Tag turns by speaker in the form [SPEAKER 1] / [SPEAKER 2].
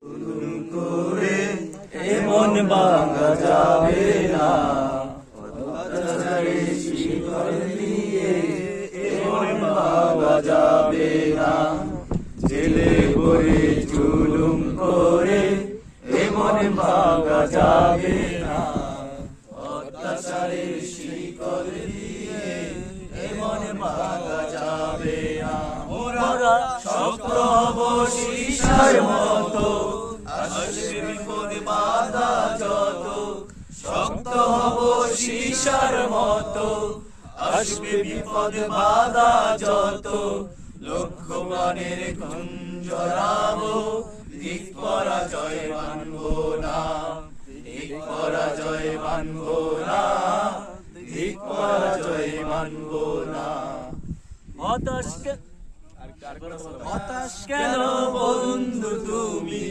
[SPEAKER 1] করে এমন ভাঙা যাবে না, অত্যাচারের শিকল দিয়ে এমন ভাঙা যাবে না, জেলে ভরে জুলুম করে এমন ভাঙা যাবে না, অত্যাচারের শিকল দিয়ে এমন ভাঙা যাবে না। মোরা শক্ত হব সীসার মতো, আসবে বিপদ বাধা যত, শক্ত হব সীসার মতো, আসবে বিপদ বাধা যত, লক্ষ প্রাণের খুন জড়াবো, দিক পরাজয় মানব না, দিক পরাজয় মানব না, দিক পরাজয় মানব না। হতাশ কেন বন্ধু তুমি?